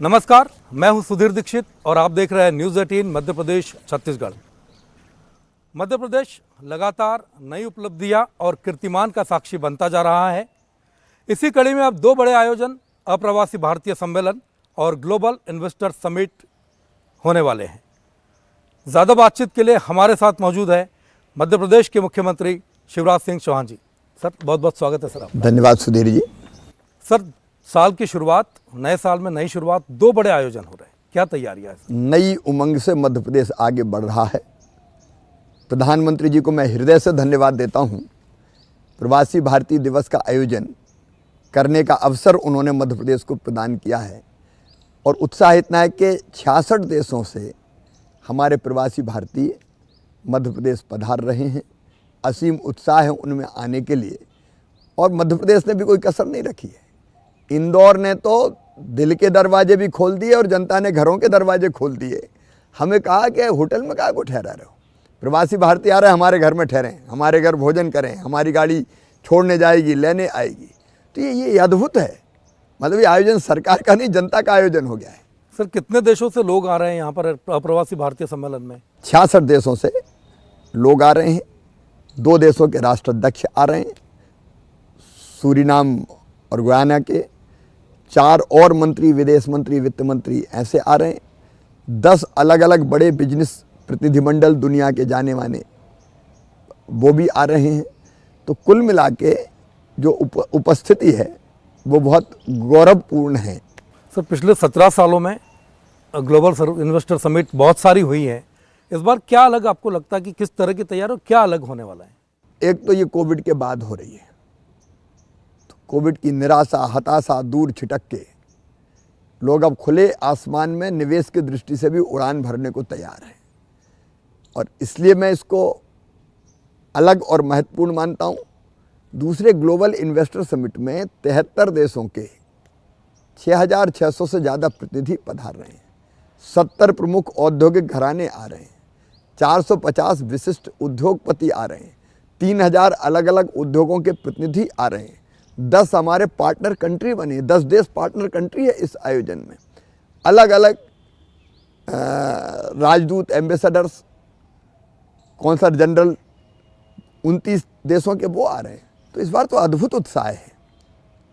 नमस्कार, मैं हूं सुधीर दीक्षित और आप देख रहे हैं न्यूज़ 18 मध्य प्रदेश छत्तीसगढ़। मध्य प्रदेश लगातार नई उपलब्धियां और कीर्तिमान का साक्षी बनता जा रहा है। इसी कड़ी में अब दो बड़े आयोजन अप्रवासी भारतीय सम्मेलन और ग्लोबल इन्वेस्टर समिट होने वाले हैं। ज़्यादा बातचीत के लिए हमारे साथ मौजूद है मध्य प्रदेश के मुख्यमंत्री शिवराज सिंह चौहान जी। सर, बहुत बहुत स्वागत है सर आपका। धन्यवाद सुधीर जी। सर, साल की शुरुआत, नए साल में नई शुरुआत, दो बड़े आयोजन हो रहे हैं, क्या तैयारियां हैं? नई उमंग से मध्य प्रदेश आगे बढ़ रहा है। प्रधानमंत्री जी को मैं हृदय से धन्यवाद देता हूं। प्रवासी भारतीय दिवस का आयोजन करने का अवसर उन्होंने मध्य प्रदेश को प्रदान किया है और उत्साह इतना है कि 66 देशों से हमारे प्रवासी भारतीय मध्य प्रदेश पधार रहे हैं। असीम उत्साह है उनमें आने के लिए और मध्य प्रदेश ने भी कोई कसर नहीं रखी है। इंदौर ने तो दिल के दरवाजे भी खोल दिए और जनता ने घरों के दरवाजे खोल दिए। हमें कहा कि होटल में कहाँ को ठहरा रहे हो, प्रवासी भारतीय आ रहे हैं, हमारे घर में ठहरें, हमारे घर भोजन करें, हमारी गाड़ी छोड़ने जाएगी, लेने आएगी। तो ये अद्भुत है। मतलब ये आयोजन सरकार का नहीं, जनता का आयोजन हो गया है। सर, कितने देशों से लोग आ रहे हैं यहाँ पर अप्रवासी भारतीय सम्मेलन में? 66 देशों से लोग आ रहे हैं। 2 देशों के राष्ट्राध्यक्ष आ रहे हैं, सूरीनाम और गुयाना के। 4 और मंत्री, विदेश मंत्री, वित्त मंत्री ऐसे आ रहे हैं। 10 अलग अलग बड़े बिजनेस प्रतिनिधिमंडल दुनिया के जाने माने वो भी आ रहे हैं। तो कुल मिला के जो उपस्थिति है वो बहुत गौरवपूर्ण है। सर, पिछले 17 सालों में ग्लोबल इन्वेस्टर समिट बहुत सारी हुई है। इस बार क्या अलग आपको लगता है कि किस तरह की तैयारी और क्या अलग होने वाला है? एक तो ये कोविड के बाद हो रही है, तो कोविड की निराशा, हताशा दूर छिटक के लोग अब खुले आसमान में निवेश की दृष्टि से भी उड़ान भरने को तैयार हैं और इसलिए मैं इसको अलग और महत्वपूर्ण मानता हूँ। दूसरे ग्लोबल इन्वेस्टर समिट में 73 देशों के 6600 से ज़्यादा प्रतिनिधि पधार रहे हैं। 70 प्रमुख औद्योगिक घराने आ रहे हैं। 450 विशिष्ट उद्योगपति आ रहे हैं। 3000 अलग अलग उद्योगों के प्रतिनिधि आ रहे हैं। 10 हमारे पार्टनर कंट्री बने, 10 देश पार्टनर कंट्री है इस आयोजन में। अलग अलग राजदूत, एम्बेसडर्स, कौंसल जनरल 29 देशों के वो आ रहे हैं। तो इस बार तो अद्भुत उत्साह है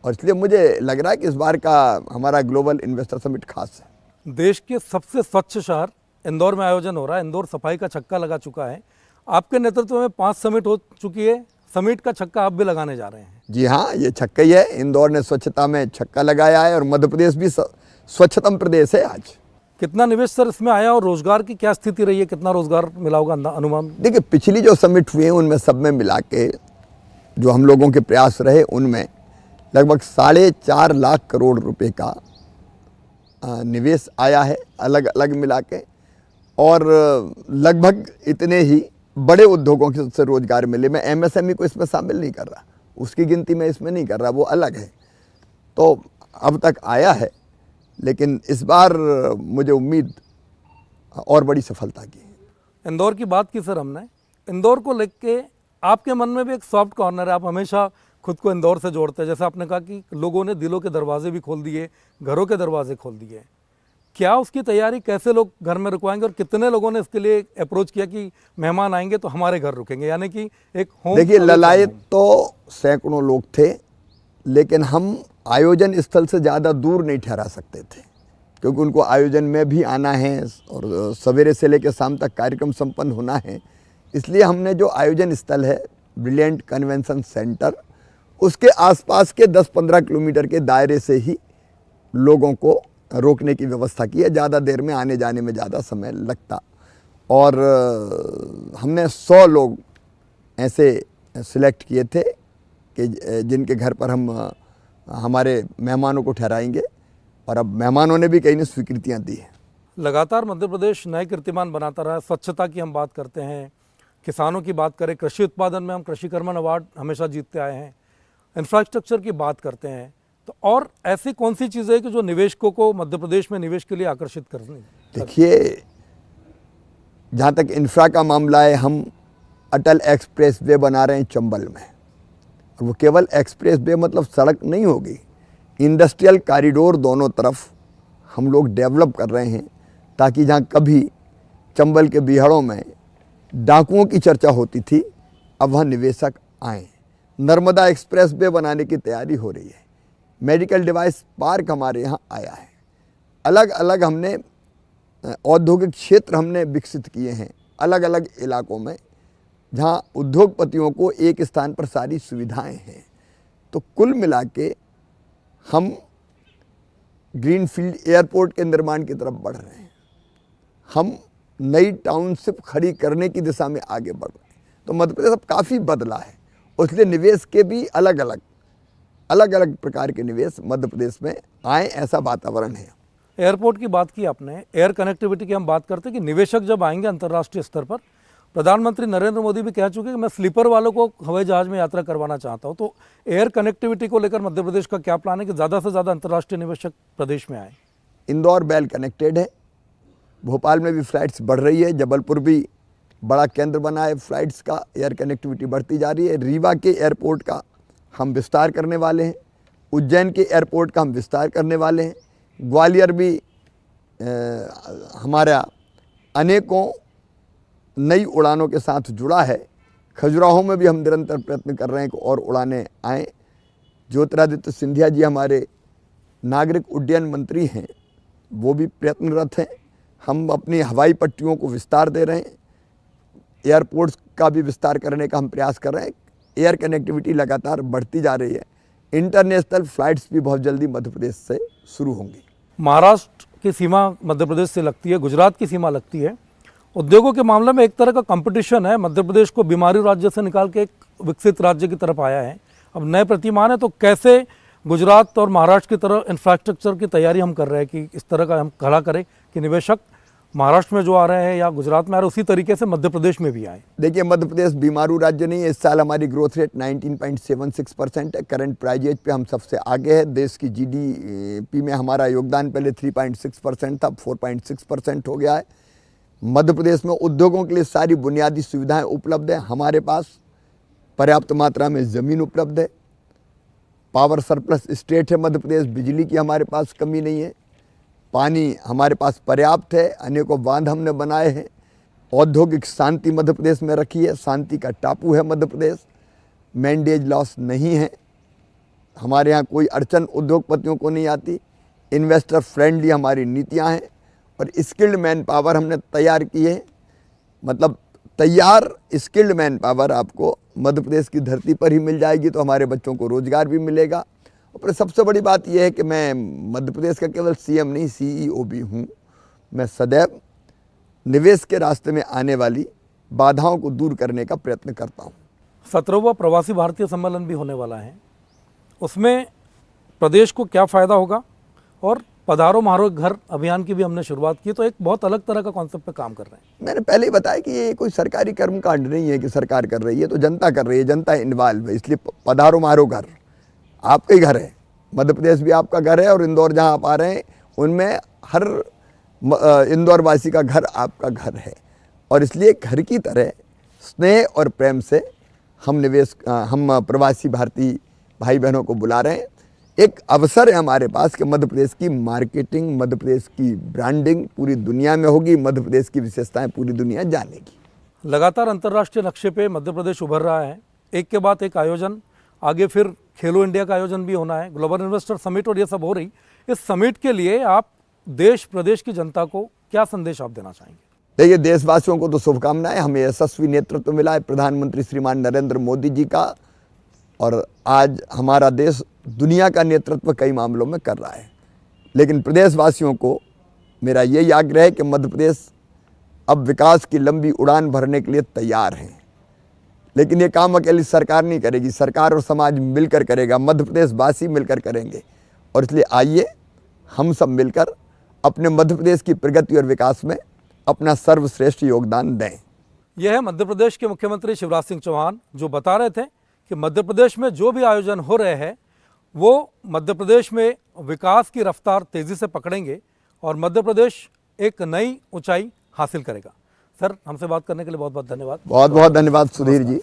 और इसलिए मुझे लग रहा है कि इस बार का हमारा ग्लोबल इन्वेस्टर समिट खास है। देश के सबसे स्वच्छ शहर इंदौर में आयोजन हो रहा है। इंदौर सफाई का छक्का लगा चुका है। आपके नेतृत्व में 5 समिट हो चुकी है। समिट का छक्का आप भी लगाने जा रहे हैं। जी हाँ, ये छक्का ही है। इंदौर ने स्वच्छता में छक्का लगाया है और मध्य प्रदेश भी स्वच्छतम प्रदेश है आज। कितना निवेश सर इसमें आया और रोजगार की क्या स्थिति रही है? कितना रोजगार मिला होगा अनुमान? देखिए, पिछली जो समिट हुए हैं उनमें सब में मिला के जो हम लोगों के प्रयास रहे उनमें लगभग 4.5 लाख करोड़ रुपए का निवेश आया है अलग अलग मिला के और लगभग इतने ही बड़े उद्योगों से रोजगार मिले। मैं एमएसएमई को इसमें शामिल नहीं कर रहा, उसकी गिनती मैं इसमें नहीं कर रहा, वो अलग है। तो अब तक आया है, लेकिन इस बार मुझे उम्मीद और बड़ी सफलता की है। इंदौर की बात की सर हमने। इंदौर को लेके आपके मन में भी एक सॉफ्ट कॉर्नर है। आप हमेशा खुद को इंदौर से जोड़ते हैं। जैसे आपने कहा कि लोगों ने दिलों के दरवाजे भी खोल दिए, घरों के दरवाजे खोल दिए। क्या उसकी तैयारी, कैसे लोग घर में रुकवाएंगे और कितने लोगों ने इसके लिए अप्रोच किया कि मेहमान आएंगे तो हमारे घर रुकेंगे, यानी कि एक होम? देखिए, ललायत तो सैकड़ों लोग थे, लेकिन हम आयोजन स्थल से ज़्यादा दूर नहीं ठहरा सकते थे क्योंकि उनको आयोजन में भी आना है और सवेरे से लेकर शाम तक कार्यक्रम संपन्न होना है। इसलिए हमने जो आयोजन स्थल है ब्रिलियंट कन्वेंशन सेंटर, उसके आसपास के 10-15 किलोमीटर के दायरे से ही लोगों को रोकने की व्यवस्था की है। ज़्यादा देर में आने जाने में ज़्यादा समय लगता और हमने 100 लोग ऐसे सिलेक्ट किए थे कि जिनके घर पर हम हमारे मेहमानों को ठहराएंगे और अब मेहमानों ने भी कई ने स्वीकृतियाँ दी हैं। लगातार मध्य प्रदेश नए कीर्तिमान बनाता रहा है। स्वच्छता की हम बात करते हैं, किसानों की बात करें, कृषि उत्पादन में हम कृषि कर्मण अवार्ड हमेशा जीतते आए हैं, इंफ्रास्ट्रक्चर की बात करते हैं। तो और ऐसी कौन सी चीज़ें हैं कि जो निवेशकों को मध्य प्रदेश में निवेश के लिए आकर्षित करनी? देखिए, जहाँ तक इंफ्रा का मामला है, हम अटल एक्सप्रेस वे बना रहे हैं चंबल में। और वो केवल एक्सप्रेस वे मतलब सड़क नहीं होगी, इंडस्ट्रियल कॉरिडोर दोनों तरफ हम लोग डेवलप कर रहे हैं, ताकि जहाँ कभी चंबल के बिहाड़ों में डाकुओं की चर्चा होती थी, अब वहाँ निवेशक आएँ। नर्मदा एक्सप्रेस वे बनाने की तैयारी हो रही है। मेडिकल डिवाइस पार्क हमारे यहाँ आया है। अलग अलग हमने औद्योगिक क्षेत्र हमने विकसित किए हैं अलग अलग इलाकों में, जहाँ उद्योगपतियों को एक स्थान पर सारी सुविधाएं हैं। तो कुल मिला के हम ग्रीनफील्ड एयरपोर्ट के निर्माण की तरफ बढ़ रहे हैं। हम नई टाउनशिप खड़ी करने की दिशा में आगे बढ़ रहे हैं। तो मध्य प्रदेश अब काफ़ी बदला है, इसलिए निवेश के भी अलग अलग प्रकार के निवेश मध्य प्रदेश में आए, ऐसा वातावरण है। एयरपोर्ट की बात की आपने, एयर कनेक्टिविटी की हम बात करते हैं कि निवेशक जब आएंगे अंतर्राष्ट्रीय स्तर पर, प्रधानमंत्री नरेंद्र मोदी भी कह चुके हैं कि मैं स्लीपर वालों को हवाई जहाज में यात्रा करवाना चाहता हूं। तो एयर कनेक्टिविटी को लेकर मध्य प्रदेश का क्या प्लान है कि ज़्यादा से ज़्यादा अंतर्राष्ट्रीय निवेशक प्रदेश में आए? इंदौर वेल कनेक्टेड है, भोपाल में भी फ्लाइट्स बढ़ रही है, जबलपुर भी बड़ा केंद्र बना है फ्लाइट्स का, एयर कनेक्टिविटी बढ़ती जा रही है। रीवा के एयरपोर्ट का हम विस्तार करने वाले हैं, उज्जैन के एयरपोर्ट का हम विस्तार करने वाले हैं। ग्वालियर भी हमारा अनेकों नई उड़ानों के साथ जुड़ा है। खजुराहो में भी हम निरंतर प्रयत्न कर रहे हैं कि और उड़ानें आएँ। ज्योतिरादित्य सिंधिया जी हमारे नागरिक उड्डयन मंत्री हैं, वो भी प्रयत्नरत हैं। हम अपनी हवाई पट्टियों को विस्तार दे रहे हैं, एयरपोर्ट्स का भी विस्तार करने का हम प्रयास कर रहे हैं। एयर कनेक्टिविटी लगातार बढ़ती जा रही है। इंटरनेशनल फ्लाइट्स भी बहुत जल्दी मध्य प्रदेश से शुरू होंगी। महाराष्ट्र की सीमा मध्य प्रदेश से लगती है, गुजरात की सीमा लगती है। उद्योगों के मामले में एक तरह का कंपटीशन है। मध्य प्रदेश को बीमारी राज्य से निकाल के एक विकसित राज्य की तरफ आया है, अब नए प्रतिमान है। तो कैसे गुजरात और महाराष्ट्र की तरह इंफ्रास्ट्रक्चर की तैयारी हम कर रहे हैं कि इस तरह का हम खड़ा करें कि निवेशक महाराष्ट्र में जो आ रहे हैं या गुजरात में आ रहे हैं उसी तरीके से मध्य प्रदेश में भी आए? देखिए, मध्य प्रदेश बीमारू राज्य नहीं है। इस साल हमारी ग्रोथ रेट 19.76% है। करंट प्राइजेज पे हम सबसे आगे है। देश की जीडीपी में हमारा योगदान पहले 3.6% था, अब 4.6% हो गया है। मध्य प्रदेश में उद्योगों के लिए सारी बुनियादी सुविधाएं उपलब्ध है। हमारे पास पर्याप्त मात्रा में ज़मीन उपलब्ध है। पावर सरप्लस स्टेट है मध्य प्रदेश, बिजली की हमारे पास कमी नहीं है। पानी हमारे पास पर्याप्त है, अनेकों बांध हमने बनाए हैं। औद्योगिक शांति मध्य प्रदेश में रखी है, शांति का टापू है मध्य प्रदेश। मैंडेज लॉस नहीं है, हमारे यहाँ कोई अड़चन उद्योगपतियों को नहीं आती। इन्वेस्टर फ्रेंडली हमारी नीतियाँ हैं और स्किल्ड मैन पावर हमने तैयार की है। मतलब तैयार स्किल्ड मैन पावर आपको मध्य प्रदेश की धरती पर ही मिल जाएगी, तो हमारे बच्चों को रोजगार भी मिलेगा। और सबसे बड़ी बात यह है कि मैं मध्य प्रदेश का केवल सीएम नहीं, सीईओ भी हूँ। मैं सदैव निवेश के रास्ते में आने वाली बाधाओं को दूर करने का प्रयत्न करता हूँ। 17वां प्रवासी भारतीय सम्मेलन भी होने वाला है, उसमें प्रदेश को क्या फ़ायदा होगा? और पधारो म्हारो घर अभियान की भी हमने शुरुआत की, तो एक बहुत अलग तरह का कॉन्सेप्ट पे काम कर रहे हैं। मैंने पहले ही बताया कि ये कोई सरकारी कर्मकांड नहीं है कि सरकार कर रही है, तो जनता कर रही है, जनता इन्वॉल्व है। इसलिए पधारो म्हारो घर आपका ही घर है, मध्य प्रदेश भी आपका घर है। और इंदौर जहाँ आप आ रहे हैं उनमें हर इंदौर वासी का घर आपका घर है। और इसलिए घर की तरह स्नेह और प्रेम से हम प्रवासी भारतीय भाई बहनों को बुला रहे हैं। एक अवसर है हमारे पास कि मध्य प्रदेश की मार्केटिंग, मध्य प्रदेश की ब्रांडिंग पूरी दुनिया में होगी, मध्य प्रदेश की विशेषताएं पूरी दुनिया जानेगी। लगातार अंतर्राष्ट्रीय नक्शे पे मध्य प्रदेश उभर रहा है, एक के बाद एक आयोजन। आगे फिर खेलो इंडिया का आयोजन भी होना है, ग्लोबल इन्वेस्टर समिट और ये सब हो रही। इस समिट के लिए आप देश प्रदेश की जनता को क्या संदेश आप देना चाहेंगे? देखिए, देशवासियों को तो शुभकामनाएं। हमें यशस्वी नेतृत्व मिला है प्रधानमंत्री श्रीमान नरेंद्र मोदी जी का, और आज हमारा देश दुनिया का नेतृत्व कई मामलों में कर रहा है। लेकिन प्रदेशवासियों को मेरा यही आग्रह है कि मध्य प्रदेश अब विकास की लंबी उड़ान भरने के लिए तैयार है। लेकिन ये काम अकेली सरकार नहीं करेगी, सरकार और समाज मिलकर करेगा, मध्य प्रदेश वासी मिलकर करेंगे। और इसलिए आइए हम सब मिलकर अपने मध्य प्रदेश की प्रगति और विकास में अपना सर्वश्रेष्ठ योगदान दें। यह है मध्य प्रदेश के मुख्यमंत्री शिवराज सिंह चौहान, जो बता रहे थे कि मध्य प्रदेश में जो भी आयोजन हो रहे हैं वो मध्य प्रदेश में विकास की रफ्तार तेज़ी से पकड़ेंगे और मध्य प्रदेश एक नई ऊंचाई हासिल करेगा। सर, हमसे बात करने के लिए बहुत बहुत धन्यवाद। बहुत बहुत धन्यवाद सुधीर जी।